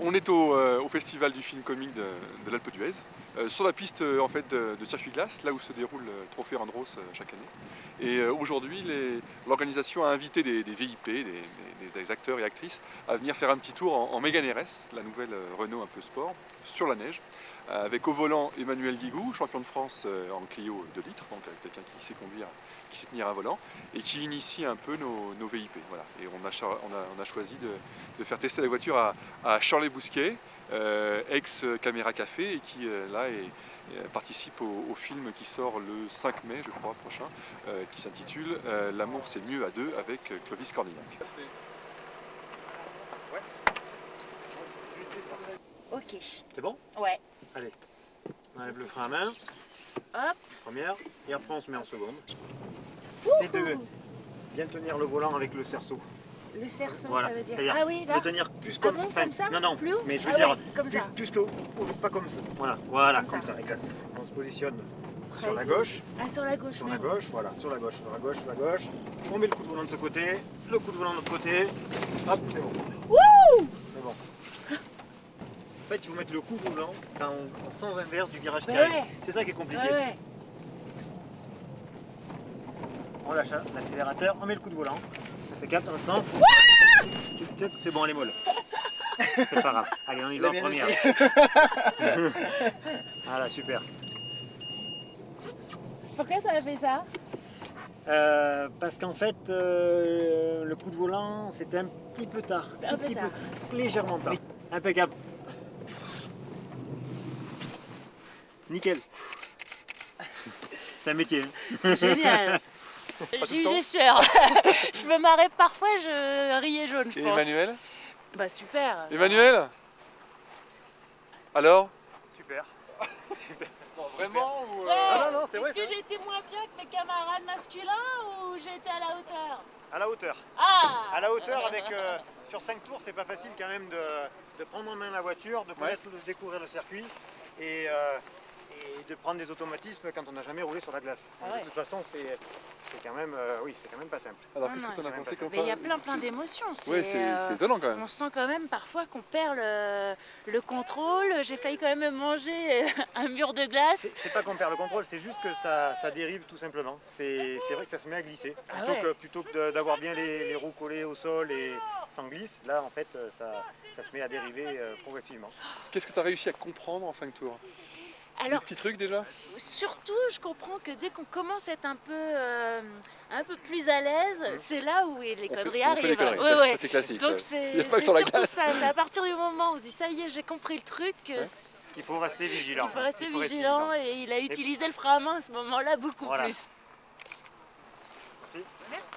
On est au festival du film comique de l'Alpe d'Huez, sur la piste en fait, de circuit glace, là où se déroule le trophée Andros chaque année. Et aujourd'hui, l'organisation a invité des VIP, des acteurs et actrices, à venir faire un petit tour en Mégane RS, la nouvelle Renault un peu sport, sur la neige, avec au volant Emmanuel Guigou, champion de France en Clio 2 litres, donc quelqu'un qui sait conduire, qui sait tenir un volant, et qui initie un peu nos VIP. Voilà. Et on a choisi de faire tester la voiture à Charles Bousquet, ex-Caméra Café, et qui là participe au film qui sort le 5 mai, je crois, prochain, qui s'intitule L'amour c'est mieux à deux avec Clovis Cornillac. Ok. C'est bon? Ouais. Allez, on enlève le frein à main. Hop. Première, et après on se met en seconde. C'est de bien tenir le volant avec le cerceau. Le cerceau, Voilà. ça veut dire. C'est-à-dire Ah oui, là. le tenir plus comme, bon, comme ça? Non, non, Plus haut? mais je veux Ah dire ouais, comme plus, ça. plus que pas comme ça. Voilà, voilà, Comme comme ça. ça, exact. On se positionne Très sur la bien. gauche. Ah, sur la gauche. Sur la même. gauche, voilà, sur la gauche, sur la gauche, sur la gauche. On met le coup de volant de ce côté, le coup de volant de l'autre côté. Hop, c'est bon. Wouh! C'est bon. En fait, il faut mettre le coup de volant en sens inverse du virage qui Ouais, arrive. ouais. C'est ça qui est compliqué. Ouais, ouais. On lâche l'accélérateur, on met le coup de volant. Ça fait 4 dans l'autre sens. C'est bon, elle est molle. C'est pas grave. Allez, on y va en première. Voilà, super. Pourquoi ça a fait ça? Parce qu'en fait, le coup de volant, c'était un petit peu tard. Un peu tard. Légèrement tard. Impeccable. Nickel. C'est un métier. Hein. C'est génial. J'ai eu des sueurs. Je me marrais parfois, je riais jaune, je Et pense. Emmanuel? Bah super. Emmanuel? Alors? Super. Non, vraiment ou Ouais. Ah non, non, c'est vrai. Est-ce que j'ai été moins bien que mes camarades masculins ou j'ai été à la hauteur? À la hauteur. Ah! À la hauteur, avec sur 5 tours, c'est pas facile quand même de prendre en main la voiture, de connaître, de découvrir le circuit et de prendre des automatismes quand on n'a jamais roulé sur la glace. Ah ouais. De toute façon, c'est quand même, oui, c'est quand même pas simple. Alors, Non, qu'est-ce que non, tu en as pensé comme Mais il y a ça? plein d'émotions. Oui, c'est étonnant quand même. On sent quand même parfois qu'on perd le contrôle. J'ai failli quand même manger un mur de glace. C'est pas qu'on perd le contrôle, c'est juste que ça dérive tout simplement. C'est vrai que ça se met à glisser. Ah ouais. Plutôt que d'avoir bien les roues collées au sol et sans glisse, là en fait ça se met à dériver progressivement. Qu'est-ce que tu as réussi à comprendre en 5 tours? Alors, Des petits trucs déjà? surtout, je comprends que dès qu'on commence à être un peu plus à l'aise, c'est là où les conneries On fait les arrivent. conneries, Ouais, ça, ouais. c'est classique. Donc ça. Il c'est y a pas que sur la surtout glace. ça. C'est à partir du moment où on se dit ça y est, j'ai compris le truc. Ouais. Il faut rester vigilant. Il faut rester vigilant et il a utilisé le frein à main à ce moment-là beaucoup Voilà. plus. Merci. Merci.